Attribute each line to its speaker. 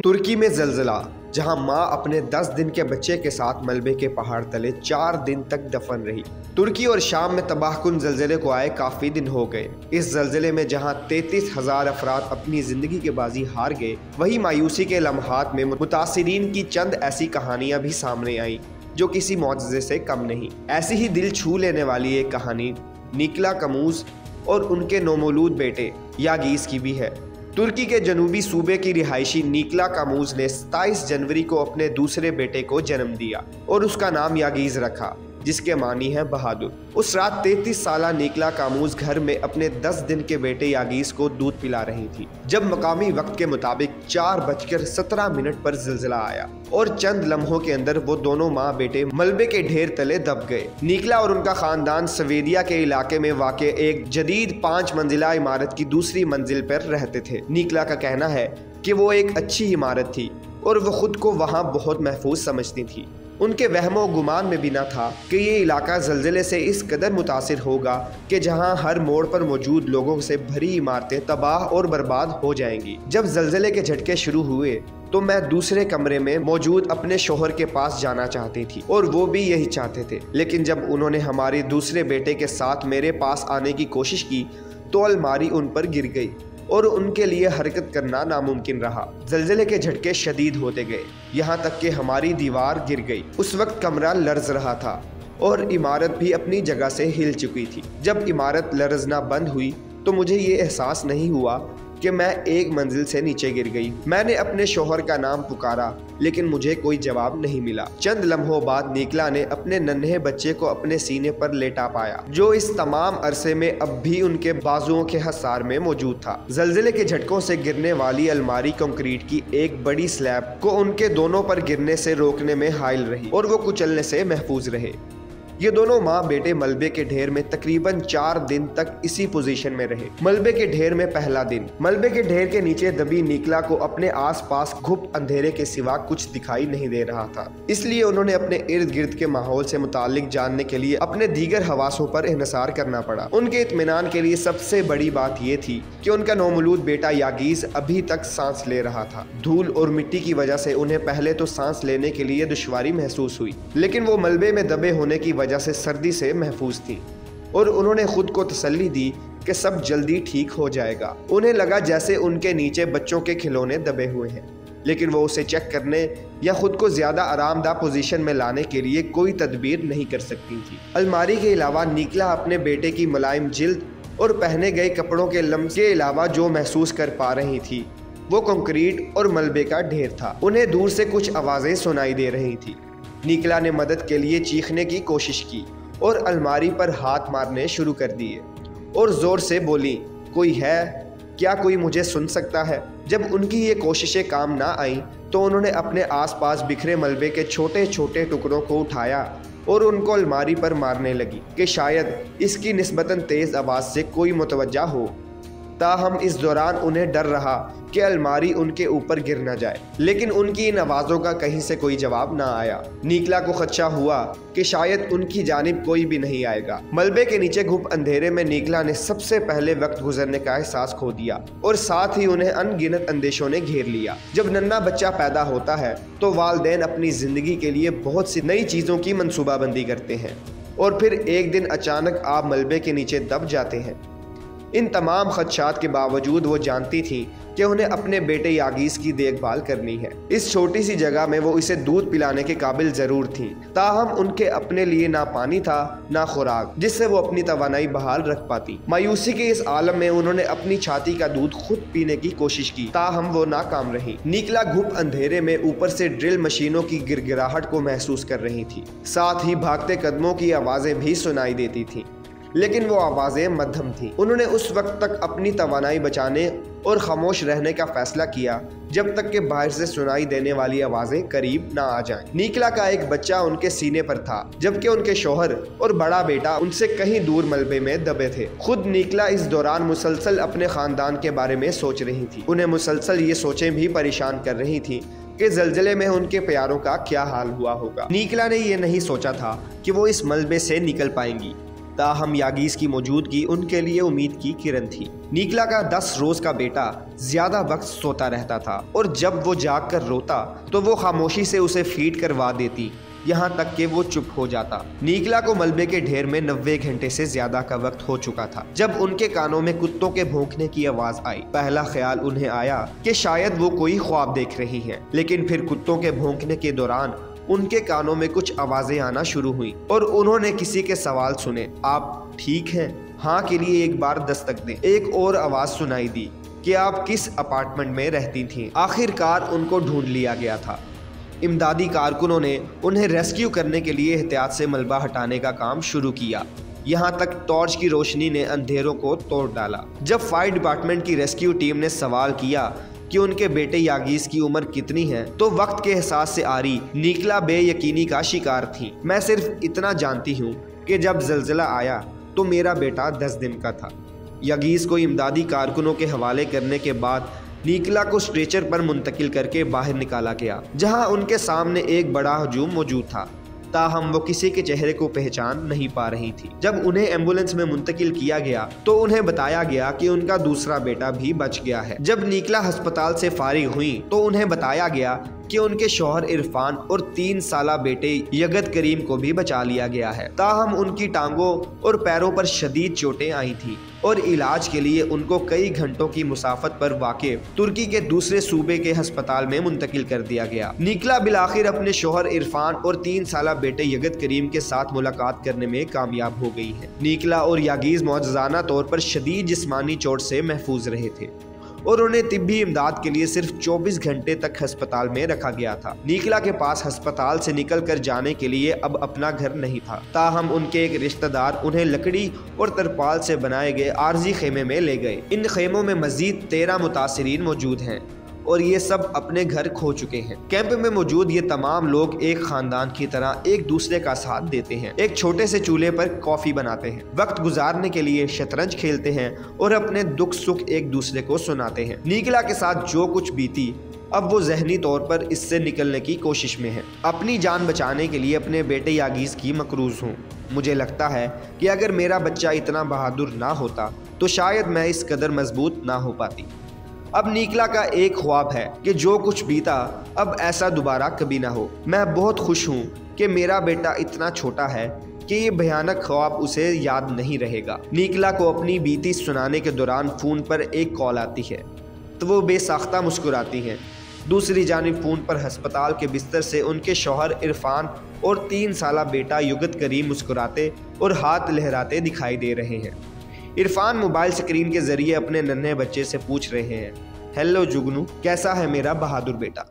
Speaker 1: तुर्की में जलजला, जहां मां अपने 10 दिन के बच्चे के साथ मलबे के पहाड़ तले 4 दिन तक दफन रही। तुर्की और शाम में तबाहकुन जलजले को आए काफ़ी दिन हो गए। इस जलजले में जहां 33,000 अफराद अपनी ज़िंदगी के बाजी हार गए, वहीं मायूसी के लम्हात में मुतासिरीन की चंद ऐसी कहानियां भी सामने आईं जो किसी मौजज़े से कम नहीं। ऐसी ही दिल छू लेने वाली एक कहानी निकला कमूज और उनके नौमौलूद बेटे यागीज़ की भी है। तुर्की के जनूबी सूबे की रिहायशी निकला कामूज ने 27 जनवरी को अपने दूसरे बेटे को जन्म दिया और उसका नाम यागीज़ रखा, जिसके मानी है बहादुर। उस रात 33 साला निकला कामूज घर में अपने 10 दिन के बेटे यागीज़ को दूध पिला रही थी, जब मकामी वक्त के मुताबिक 4:17 पर जलजला आया और चंद लम्हों के अंदर वो दोनों माँ बेटे मलबे के ढेर तले दब गए। निकला और उनका खानदान सवेरिया के इलाके में वाक़े एक जदीद 5 मंजिला इमारत की दूसरी मंजिल पर रहते थे। निकला का कहना है कि वो एक अच्छी इमारत थी और वो खुद को वहाँ बहुत महफूज समझती थी। उनके वहमो गुमान में भी न था कि ये इलाका ज़लज़ले से इस कदर मुतासिर होगा कि जहां हर मोड़ पर मौजूद लोगों से भरी इमारतें तबाह और बर्बाद हो जाएंगी। जब ज़लज़ले के झटके शुरू हुए तो मैं दूसरे कमरे में मौजूद अपने शोहर के पास जाना चाहती थी और वो भी यही चाहते थे, लेकिन जब उन्होंने हमारे दूसरे बेटे के साथ मेरे पास आने की कोशिश की तो अलमारी उन पर गिर गई और उनके लिए हरकत करना नामुमकिन रहा। जलजले के झटके शदीद होते गए, यहाँ तक कि हमारी दीवार गिर गई। उस वक्त कमरा लर्ज रहा था और इमारत भी अपनी जगह से हिल चुकी थी। जब इमारत लर्जना बंद हुई तो मुझे ये एहसास नहीं हुआ कि मैं एक मंजिल से नीचे गिर गई। मैंने अपने शोहर का नाम पुकारा, लेकिन मुझे कोई जवाब नहीं मिला। चंद लम्हों बाद निकला ने अपने नन्हे बच्चे को अपने सीने पर लेटा पाया, जो इस तमाम अरसे में अब भी उनके बाजुओं के हसार में मौजूद था। जलजले के झटकों से गिरने वाली अलमारी कंक्रीट की एक बड़ी स्लैब को उनके दोनों पर गिरने से रोकने में हायल रही और वो कुचलने से महफूज रहे। ये दोनों माँ बेटे मलबे के ढेर में तकरीबन 4 दिन तक इसी पोजीशन में रहे। मलबे के ढेर में पहला दिन। मलबे के ढेर के नीचे दबी निकला को अपने आसपास घुप अंधेरे के सिवा कुछ दिखाई नहीं दे रहा था, इसलिए उन्होंने अपने इर्द गिर्द के माहौल से मुतालिक जानने के लिए अपने दीगर हवासों पर इन्हिसार करना पड़ा। उनके इत्मीनान के लिए सबसे बड़ी बात यह थी कि उनका नौमौलूद बेटा यागीज़ अभी तक सांस ले रहा था। धूल और मिट्टी की वजह से उन्हें पहले तो सांस लेने के लिए दुश्वारी महसूस हुई, लेकिन वो मलबे में दबे होने की वजह से सर्दी से महफूज थी और उन्होंने खुद को तसल्ली दी कि सब जल्दी ठीक हो जाएगा। उन्हें लगा जैसे उनके नीचे बच्चों के खिलौने दबे हुए हैं, लेकिन वो उसे चेक करने या खुद को ज्यादा आरामदाह पोजीशन में लाने के लिए कोई तदबीर नहीं कर सकती थी। अलमारी के अलावा निकला अपने बेटे की मुलायम जिल्द और पहने गए कपड़ों के लम्स के अलावा जो महसूस कर पा रही थी वो कंक्रीट और मलबे का ढेर था। उन्हें दूर से कुछ आवाजें सुनाई दे रही थी। निकला ने मदद के लिए चीखने की कोशिश की और अलमारी पर हाथ मारने शुरू कर दिए और जोर से बोली, कोई है क्या? कोई मुझे सुन सकता है? जब उनकी ये कोशिशें काम ना आईं तो उन्होंने अपने आसपास बिखरे मलबे के छोटे छोटे टुकड़ों को उठाया और उनको अलमारी पर मारने लगी कि शायद इसकी निस्बतन तेज़ आवाज़ से कोई मुतवज्जा हो। ताहम इस दौरान उन्हें डर रहा कि अलमारी उनके ऊपर गिर न जाए, लेकिन उनकी इन आवाज़ों का कहीं से कोई जवाब ना आया। निकला को खदशा हुआ कि शायद उनकी जानिब कोई भी नहीं आएगा। मलबे के नीचे घुप अंधेरे में निकला ने सबसे पहले वक्त गुजरने का एहसास खो दिया और साथ ही उन्हें अनगिनत अंदेशों ने घेर लिया। जब नन्हा बच्चा पैदा होता है तो वालिदैन अपनी ज़िंदगी के लिए बहुत सी नई चीज़ों की मनसूबाबंदी करते हैं और फिर एक दिन अचानक आप मलबे के नीचे दब जाते हैं। इन तमाम खदशात के बावजूद वो जानती थी कि उन्हें अपने बेटे यागीज़ की देखभाल करनी है। इस छोटी सी जगह में वो इसे दूध पिलाने के काबिल ज़रूर थी, ताहम उनके अपने लिए ना पानी था ना खुराक जिससे वो अपनी तवानाई बहाल रख पाती। मायूसी के इस आलम में उन्होंने अपनी छाती का दूध खुद पीने की कोशिश की, ताहम वो नाकाम रही। निकला घुप अंधेरे में ऊपर से ड्रिल मशीनों की गिरगिराहट को महसूस कर रही थी, साथ ही भागते कदमों की आवाज़ें भी सुनाई देती थीं, लेकिन वो आवाज़ें मध्यम थीं। उन्होंने उस वक्त तक अपनी तवानाई बचाने और खामोश रहने का फैसला किया जब तक कि बाहर से सुनाई देने वाली आवाज़ें करीब ना आ जाएं। निकला का एक बच्चा उनके सीने पर था, जबकि उनके शौहर और बड़ा बेटा उनसे कहीं दूर मलबे में दबे थे। खुद निकला इस दौरान मुसलसल अपने ख़ानदान के बारे में सोच रही थी। उन्हें मुसलसल ये सोचें भी परेशान कर रही थी कि जलजले में उनके प्यारों का क्या हाल हुआ होगा। निकला ने यह नहीं सोचा था कि वो इस मलबे से निकल पाएंगी। تاہم یاگیز کی موجودگی ان کے لیے امید کی کرن تھی۔ نیکلا کا 10 روز کا بیٹا زیادہ وقت سوتا رہتا تھا اور جب وہ جاگ کر روتا تو وہ خاموشی سے اسے فیڈ کروا دیتی، یہاں تک کہ وہ چپ ہو جاتا۔ نیکلا کو ملبے کے ڈھیر میں 90 گھنٹے سے زیادہ کا وقت ہو چکا تھا جب ان کے کانوں میں کتوں کے بھونکنے کی آواز آئی۔ پہلا خیال انہیں آیا کہ شاید وہ کوئی خواب دیکھ رہی ہیں، لیکن پھر کتوں کے بھونکنے کے دوران ان کے کانوں میں کچھ آوازیں آنا شروع ہوئیں اور انہوں نے کسی کے سوال سنے، آپ ٹھیک ہیں؟ ہاں کے لیے ایک بار دستک دیں۔ ایک اور آواز سنائی دی کہ آپ کس اپارٹمنٹ میں رہتی تھیں۔ آخر کار ان کو ڈھونڈ لیا گیا تھا۔ امدادی کارکنوں نے انہیں ریسکیو کرنے کے لیے احتیاط سے ملبہ ہٹانے کا کام شروع کیا، یہاں تک ٹارچ کی روشنی نے اندھیروں کو توڑ ڈالا۔ جب فائر ڈپارٹمنٹ کی ریسکیو ٹیم نے سوال کیا کہ ان کے بیٹے یاگیز کی عمر کتنی ہے تو وقت کے احساس سے آری نیکلا بے یقینی کا شکار تھی۔ میں صرف اتنا جانتی ہوں کہ جب زلزلہ آیا تو میرا بیٹا 10 دن کا تھا۔ یاگیز کو امدادی کارکنوں کے حوالے کرنے کے بعد نیکلا کو اسٹریچر پر منتقل کر کے باہر نکالا گیا، جہاں ان کے سامنے ایک بڑا ہجوم موجود تھا، تاہم وہ کسی کے چہرے کو پہچان نہیں پا رہی تھی۔ جب انہیں ایمبولینس میں منتقل کیا گیا تو انہیں بتایا گیا کہ ان کا دوسرا بیٹا بھی بچ گیا ہے۔ جب نیکلا ہسپتال سے فارغ ہوئی تو انہیں بتایا گیا کہ ان کے شوہر عرفان اور 3 سالہ بیٹے یگت کریم کو بھی بچا لیا گیا ہے، تاہم ان کی ٹانگوں اور پیروں پر شدید چوٹیں آئی تھیں اور علاج کے لیے ان کو کئی گھنٹوں کی مسافت پر واقع ترکی کے دوسرے صوبے کے ہسپتال میں منتقل کر دیا گیا۔ نیکلا بالآخر اپنے شوہر عرفان اور 3 سالہ بیٹے یگت کریم کے ساتھ ملاقات کرنے میں کامیاب ہو گئی ہے۔ نیکلا اور یاگیز معجزانہ طور پر شدید جسمانی چوٹ سے محفوظ رہے تھے اور انہیں طبی امداد کے لیے صرف 24 گھنٹے تک ہسپتال میں رکھا گیا تھا۔ نیکلا کے پاس ہسپتال سے نکل کر جانے کے لیے اب اپنا گھر نہیں تھا، تاہم ان کے ایک رشتہ دار انہیں لکڑی اور ترپال سے بنائے گئے عارضی خیمے میں لے گئے۔ ان خیموں میں مزید 13 متاثرین موجود ہیں اور یہ سب اپنے گھر کھو چکے ہیں۔ کیمپ میں موجود یہ تمام لوگ ایک خاندان کی طرح ایک دوسرے کا ساتھ دیتے ہیں، ایک چھوٹے سے چولہے پر کافی بناتے ہیں، وقت گزارنے کے لیے شطرنج کھیلتے ہیں اور اپنے دکھ سکھ ایک دوسرے کو سناتے ہیں۔ نیکلا کے ساتھ جو کچھ بیتی اب وہ ذہنی طور پر اس سے نکلنے کی کوشش میں ہے۔ اپنی جان بچانے کے لیے اپنے بیٹے یاگیز کی مقروض ہوں۔ مجھے لگتا ہے کہ اگر میرا بچہ اتنا بہادر نہ ہوتا تو شاید میں اس قدر مضبوط نہ ہو پاتی۔ اب نیکلا کا ایک خواب ہے کہ جو کچھ بیتا اب ایسا دوبارہ کبھی نہ ہو۔ میں بہت خوش ہوں کہ میرا بیٹا اتنا چھوٹا ہے کہ یہ بھیانک خواب اسے یاد نہیں رہے گا۔ نیکلا کو اپنی بیتی سنانے کے دوران فون پر ایک کال آتی ہے تو وہ بے ساختہ مسکراتی ہیں۔ دوسری جانب فون پر ہسپتال کے بستر سے ان کے شوہر عرفان اور 3 سالہ بیٹا یگت کریم مسکراتے اور ہاتھ لہراتے دکھائی دے رہے ہیں۔ عرفان موبائل سکرین کے ذریعے اپنے ننھے بچے سے پوچھ رہے ہیں، ہیلو جگنو، کیسا ہے میرا بہادر بیٹا؟